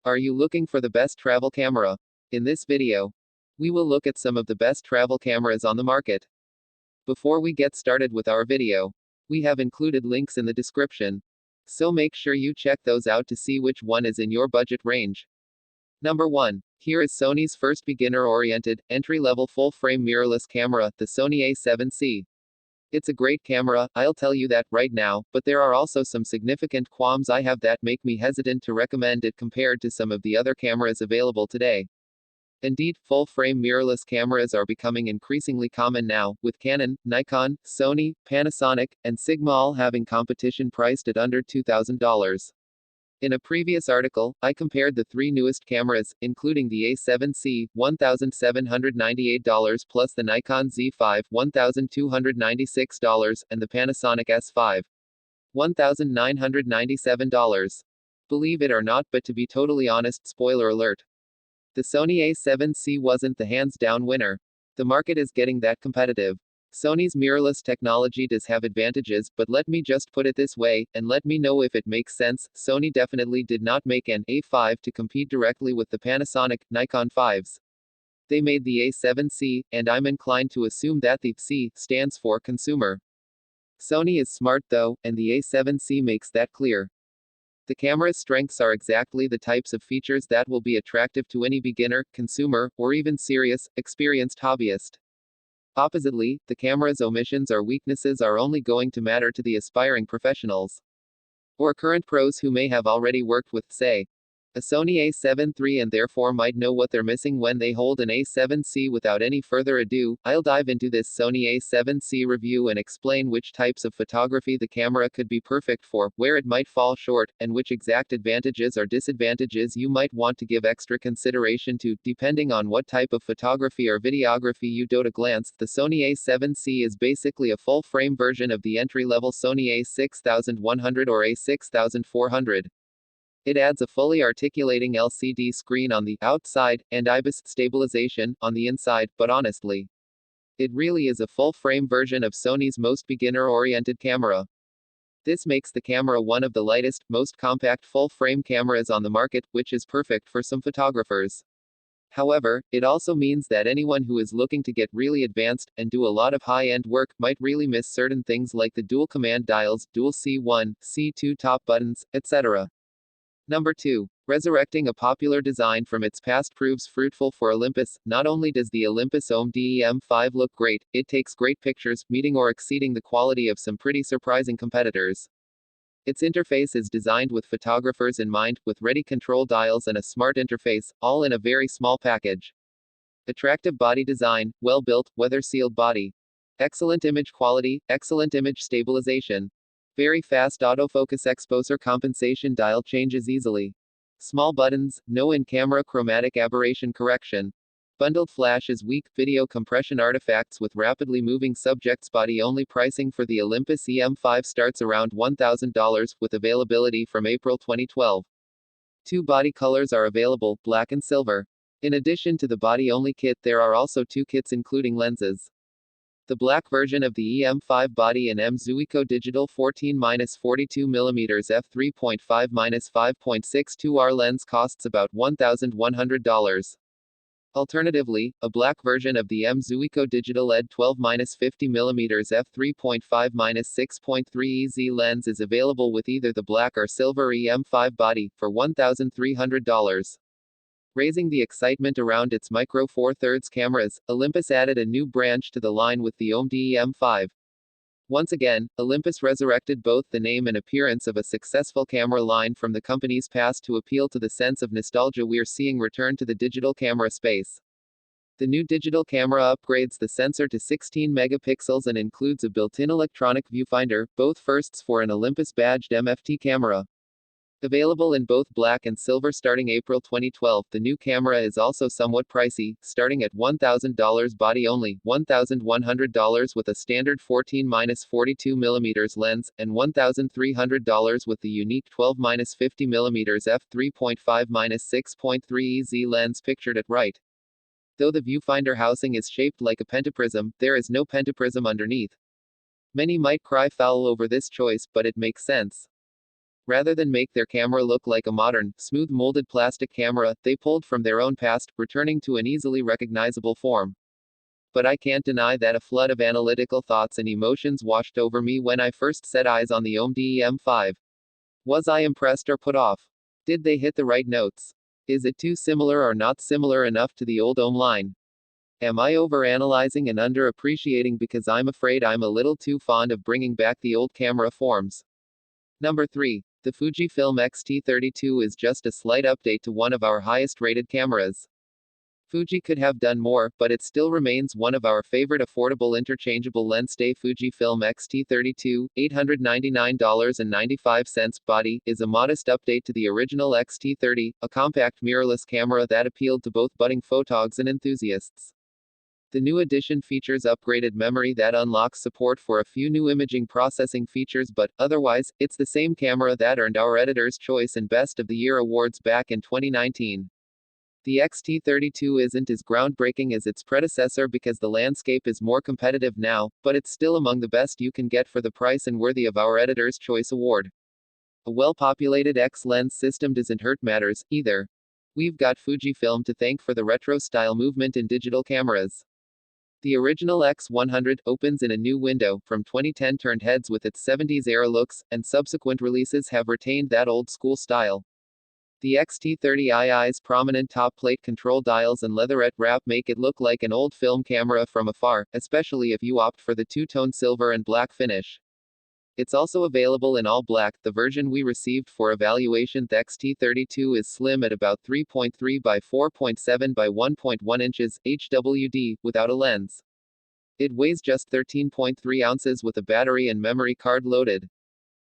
Are you looking for the best travel camera? In this video, we will look at some of the best travel cameras on the market. Before we get started with our video, we have included links in the description, so make sure you check those out to see which one is in your budget range. Number 1. Here is Sony's first beginner-oriented, entry-level full-frame mirrorless camera, the Sony A7C. It's a great camera, I'll tell you that right now, but there are also some significant qualms I have that make me hesitant to recommend it compared to some of the other cameras available today. Indeed, full-frame mirrorless cameras are becoming increasingly common now, with Canon, Nikon, Sony, Panasonic, and Sigma all having competition priced at under $2,000. In a previous article, I compared the three newest cameras, including the A7C, $1,798 plus the Nikon Z5, $1,296, and the Panasonic S5, $1,997. Believe it or not, but to be totally honest, spoiler alert, the Sony A7C wasn't the hands-down winner. The market is getting that competitive. Sony's mirrorless technology does have advantages, but let me just put it this way, and let me know if it makes sense. Sony definitely did not make an A5 to compete directly with the Panasonic, Nikon 5s. They made the A7C, and I'm inclined to assume that the C stands for consumer. Sony is smart though, and the A7C makes that clear. The camera's strengths are exactly the types of features that will be attractive to any beginner, consumer, or even serious, experienced hobbyist. Oppositely, the camera's omissions or weaknesses are only going to matter to the aspiring professionals or current pros who may have already worked with, say, a Sony A7 III and therefore might know what they're missing when they hold an A7C. Without any further ado, I'll dive into this Sony A7C review and explain which types of photography the camera could be perfect for, where it might fall short, and which exact advantages or disadvantages you might want to give extra consideration to, depending on what type of photography or videography you do. At a glance, the Sony A7C is basically a full-frame version of the entry-level Sony A6100 or A6400. It adds a fully articulating LCD screen on the outside, and IBIS stabilization on the inside, but honestly, it really is a full-frame version of Sony's most beginner-oriented camera. This makes the camera one of the lightest, most compact full-frame cameras on the market, which is perfect for some photographers. However, it also means that anyone who is looking to get really advanced, and do a lot of high-end work, might really miss certain things like the dual command dials, dual C1, C2 top buttons, etc. Number 2. Resurrecting a popular design from its past proves fruitful for Olympus. Not only does the Olympus OM-DEM5 look great, it takes great pictures, meeting or exceeding the quality of some pretty surprising competitors. Its interface is designed with photographers in mind, with ready control dials and a smart interface, all in a very small package. Attractive body design, well-built, weather-sealed body. Excellent image quality, excellent image stabilization. Very fast autofocus, exposure compensation, dial changes easily. Small buttons, no in-camera chromatic aberration correction. Bundled flash is weak, video compression artifacts with rapidly moving subjects. Body-only pricing for the Olympus EM5 starts around $1,000, with availability from April 2012. Two body colors are available, black and silver. In addition to the body-only kit, there are also two kits including lenses. The black version of the EM5 body in M Zuiko Digital 14-42mm f3.5-5.62R lens costs about $1,100. Alternatively, a black version of the M Zuiko Digital ED 12-50mm f3.5-6.3 EZ lens is available with either the black or silver EM5 body, for $1,300. Raising the excitement around its Micro Four Thirds cameras, Olympus added a new branch to the line with the OM-DEM5. Once again, Olympus resurrected both the name and appearance of a successful camera line from the company's past to appeal to the sense of nostalgia we're seeing return to the digital camera space. The new digital camera upgrades the sensor to 16 megapixels and includes a built-in electronic viewfinder, both firsts for an Olympus badged MFT camera. Available in both black and silver starting April 2012, the new camera is also somewhat pricey, starting at $1,000 body only, $1,100 with a standard 14-42mm lens, and $1,300 with the unique 12-50mm f3.5-6.3 EZ lens pictured at right. Though the viewfinder housing is shaped like a pentaprism, there is no pentaprism underneath. Many might cry foul over this choice, but it makes sense. Rather than make their camera look like a modern, smooth molded plastic camera, they pulled from their own past, returning to an easily recognizable form. But I can't deny that a flood of analytical thoughts and emotions washed over me when I first set eyes on the OMD EM5. Was I impressed or put off? Did they hit the right notes? Is it too similar or not similar enough to the old OM line? Am I overanalyzing and underappreciating because I'm afraid I'm a little too fond of bringing back the old camera forms? Number 3. The Fujifilm X-T30 is just a slight update to one of our highest rated cameras. Fuji could have done more, but it still remains one of our favorite affordable interchangeable lens. Fujifilm X-T30, $899.95 body, is a modest update to the original X-T30, a compact mirrorless camera that appealed to both budding photogs and enthusiasts. The new edition features upgraded memory that unlocks support for a few new imaging processing features, but, otherwise, it's the same camera that earned our Editor's Choice and Best of the Year awards back in 2019. The X-T30 isn't as groundbreaking as its predecessor because the landscape is more competitive now, but it's still among the best you can get for the price and worthy of our Editor's Choice Award. A well-populated X-lens system doesn't hurt matters, either. We've got Fujifilm to thank for the retro-style movement in digital cameras. The original X100 opens in a new window, from 2010 turned heads with its 70s-era looks, and subsequent releases have retained that old-school style. The X-T30i's prominent top plate control dials and leatherette wrap make it look like an old film camera from afar, especially if you opt for the two-tone silver and black finish. It's also available in all black. The version we received for evaluation, the X-T30 is slim at about 3.3 by 4.7 by 1.1 inches, HWD, without a lens. It weighs just 13.3 ounces with a battery and memory card loaded.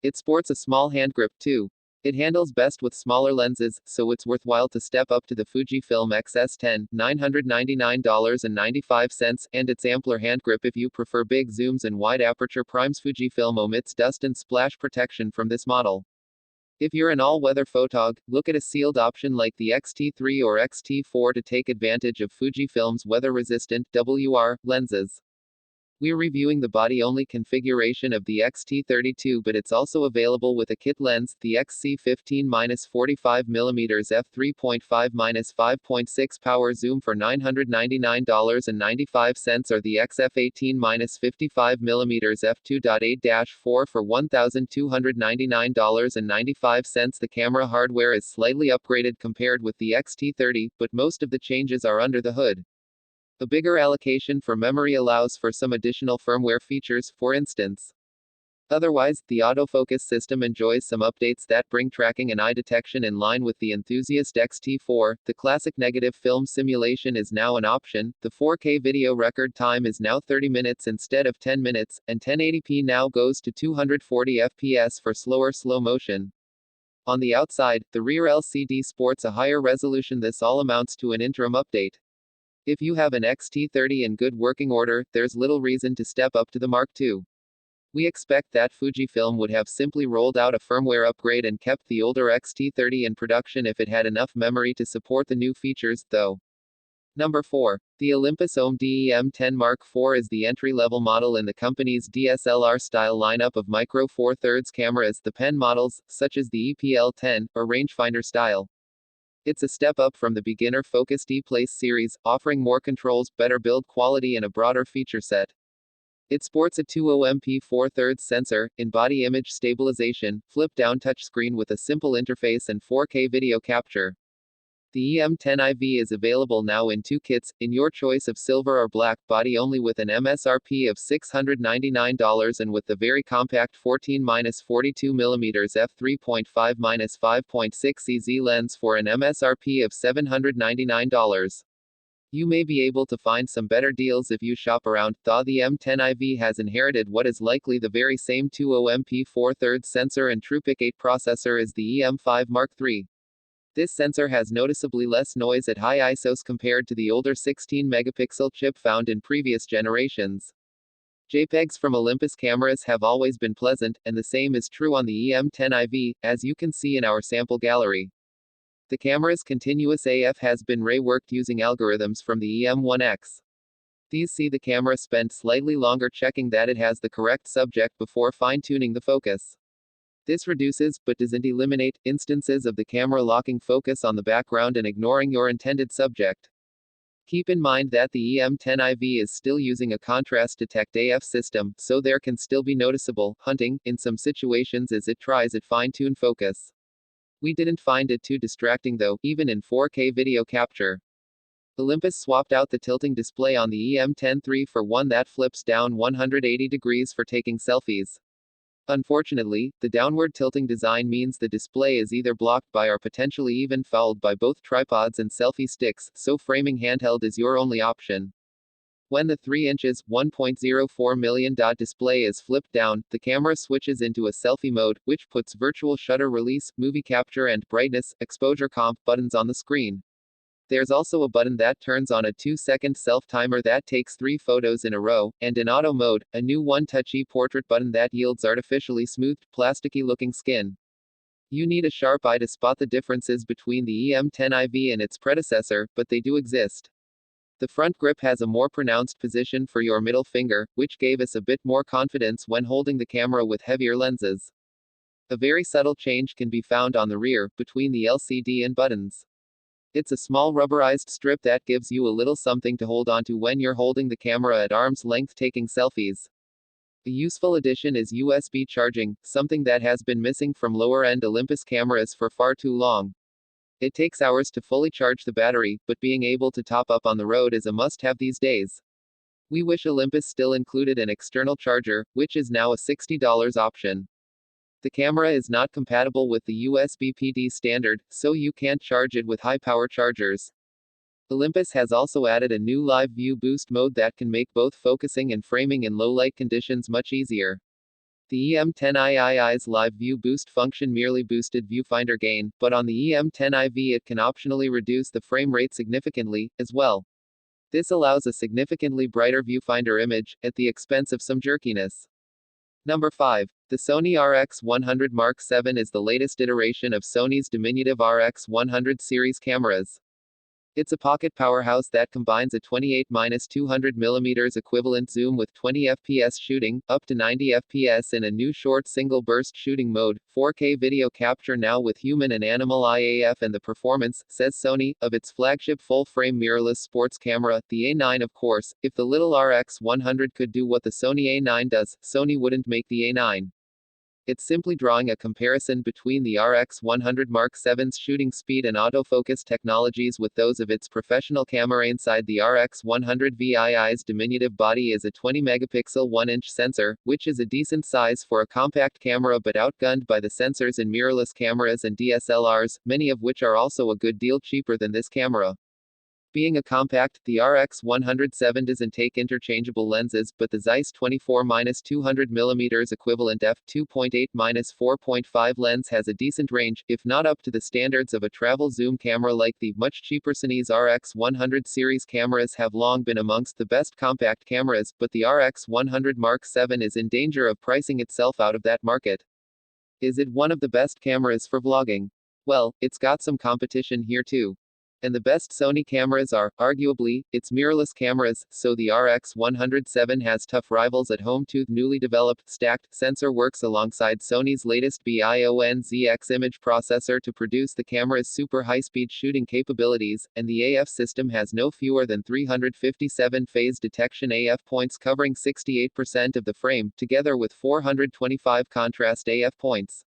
It sports a small hand grip too. It handles best with smaller lenses, so it's worthwhile to step up to the Fujifilm X-S10, $999.95, and its ampler hand grip if you prefer big zooms and wide aperture primes. Fujifilm omits dust and splash protection from this model. If you're an all-weather photog, look at a sealed option like the X-T3 or X-T4 to take advantage of Fujifilm's weather-resistant WR lenses. We're reviewing the body-only configuration of the X-T30, but it's also available with a kit lens, the XC15-45mm f3.5-5.6 power zoom for $999.95 or the XF18-55mm f2.8-4 for $1,299.95. The camera hardware is slightly upgraded compared with the X-T30, but most of the changes are under the hood. A bigger allocation for memory allows for some additional firmware features, for instance. Otherwise, the autofocus system enjoys some updates that bring tracking and eye detection in line with the enthusiast X-T4. The classic negative film simulation is now an option. The 4K video record time is now 30 minutes instead of 10 minutes, and 1080p now goes to 240 fps for slower slow motion. On the outside, the rear LCD sports a higher resolution. This all amounts to an interim update. If you have an X-T30 in good working order, there's little reason to step up to the Mark II. We expect that Fujifilm would have simply rolled out a firmware upgrade and kept the older X-T30 in production if it had enough memory to support the new features, though. Number 4. The Olympus OMD EM10 Mark IV is the entry-level model in the company's DSLR-style lineup of micro four thirds cameras. The pen models, such as the EPL10, are rangefinder style. It's a step up from the beginner-focused E-Place series, offering more controls, better build quality and a broader feature set. It sports a 2.0 4/3 sensor, in-body image stabilization, flip-down touchscreen with a simple interface and 4K video capture. The EM10 IV is available now in 2 kits, in your choice of silver or black, body only with an MSRP of $699 and with the very compact 14-42mm f3.5-5.6 EZ lens for an MSRP of $799. You may be able to find some better deals if you shop around, though the M10 IV has inherited what is likely the very same 2.0 4/3 sensor and TruePic 8 processor as the EM5 Mark III. This sensor has noticeably less noise at high ISOs compared to the older 16-megapixel chip found in previous generations. JPEGs from Olympus cameras have always been pleasant, and the same is true on the EM10 IV, as you can see in our sample gallery. The camera's continuous AF has been reworked using algorithms from the EM1X. These see the camera spend slightly longer checking that it has the correct subject before fine-tuning the focus. This reduces, but doesn't eliminate, instances of the camera locking focus on the background and ignoring your intended subject. Keep in mind that the EM10IV is still using a contrast detect AF system, so there can still be noticeable hunting in some situations as it tries to fine-tune focus. We didn't find it too distracting though, even in 4K video capture. Olympus swapped out the tilting display on the EM10III for one that flips down 180 degrees for taking selfies. Unfortunately, the downward tilting design means the display is either blocked by or potentially even fouled by both tripods and selfie sticks, so framing handheld is your only option. When the 3 inches, 1.04 million dot display is flipped down, the camera switches into a selfie mode, which puts virtual shutter release, movie capture and brightness, exposure comp buttons on the screen. There's also a button that turns on a 2-second self-timer that takes 3 photos in a row, and in auto mode, a new one-touchy portrait button that yields artificially smoothed, plasticky-looking skin. You need a sharp eye to spot the differences between the EM10IV and its predecessor, but they do exist. The front grip has a more pronounced position for your middle finger, which gave us a bit more confidence when holding the camera with heavier lenses. A very subtle change can be found on the rear, between the LCD and buttons. It's a small rubberized strip that gives you a little something to hold onto when you're holding the camera at arm's length taking selfies. A useful addition is USB charging, something that has been missing from lower-end Olympus cameras for far too long. It takes hours to fully charge the battery, but being able to top up on the road is a must-have these days. We wish Olympus still included an external charger, which is now a $60 option. The camera is not compatible with the USB PD standard, so you can't charge it with high-power chargers. Olympus has also added a new live view boost mode that can make both focusing and framing in low-light conditions much easier. The EM10III's live view boost function merely boosted viewfinder gain, but on the EM10IV it can optionally reduce the frame rate significantly, as well. This allows a significantly brighter viewfinder image, at the expense of some jerkiness. Number 5. The Sony RX100 Mark VII is the latest iteration of Sony's diminutive RX100 series cameras. It's a pocket powerhouse that combines a 28-200mm equivalent zoom with 20 fps shooting, up to 90 fps in a new short single-burst shooting mode, 4K video capture now with human and animal IAF and the performance, says Sony, of its flagship full-frame mirrorless sports camera, the A9 of course. If the little RX100 could do what the Sony A9 does, Sony wouldn't make the A9. It's simply drawing a comparison between the RX100 Mark VII's shooting speed and autofocus technologies with those of its professional camera. Inside the RX100 VII's diminutive body is a 20-megapixel 1-inch sensor, which is a decent size for a compact camera but outgunned by the sensors in mirrorless cameras and DSLRs, many of which are also a good deal cheaper than this camera. Being a compact, the RX100 VII doesn't take interchangeable lenses, but the Zeiss 24-200mm equivalent f2.8-4.5 lens has a decent range, if not up to the standards of a travel zoom camera like the much cheaper Sony's RX100 series. Cameras have long been amongst the best compact cameras, but the RX100 Mark VII is in danger of pricing itself out of that market. Is it one of the best cameras for vlogging? Well, it's got some competition here too. And the best Sony cameras are, arguably, its mirrorless cameras, so the RX100 VII has tough rivals at home too. Newly developed, stacked, sensor works alongside Sony's latest BIONZX image processor to produce the camera's super high-speed shooting capabilities, and the AF system has no fewer than 357 phase detection AF points covering 68% of the frame, together with 425 contrast AF points.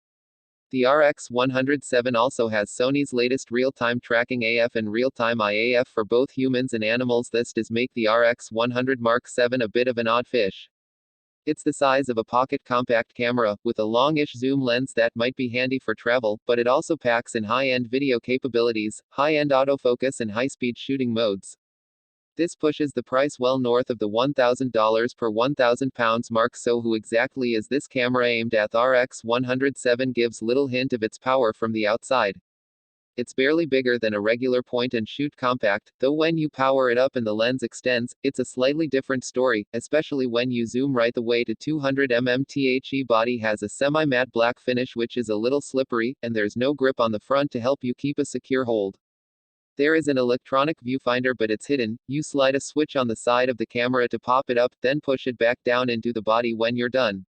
The RX100 VII also has Sony's latest real-time tracking AF and real-time IAF for both humans and animals. This does make the RX100 Mark VII a bit of an odd fish. It's the size of a pocket compact camera, with a long-ish zoom lens that might be handy for travel, but it also packs in high-end video capabilities, high-end autofocus and high-speed shooting modes. This pushes the price well north of the $1,000 per £1,000 mark. So who exactly is this camera aimed at? The RX100 VII gives little hint of its power from the outside. It's barely bigger than a regular point-and-shoot compact, though when you power it up and the lens extends, it's a slightly different story, especially when you zoom right the way to 200mm. The body has a semi-matte black finish which is a little slippery, and there's no grip on the front to help you keep a secure hold. There is an electronic viewfinder but it's hidden. You slide a switch on the side of the camera to pop it up, then push it back down into the body when you're done.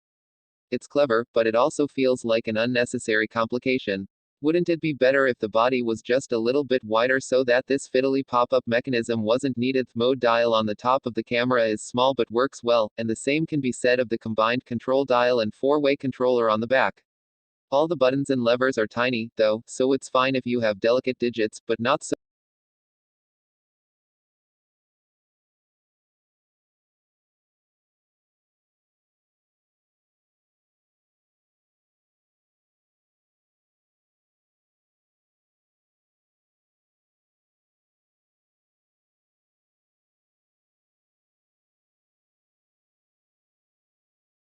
It's clever, but it also feels like an unnecessary complication. Wouldn't it be better if the body was just a little bit wider so that this fiddly pop-up mechanism wasn't needed? The mode dial on the top of the camera is small but works well, and the same can be said of the combined control dial and four-way controller on the back. All the buttons and levers are tiny, though, so it's fine if you have delicate digits, but not so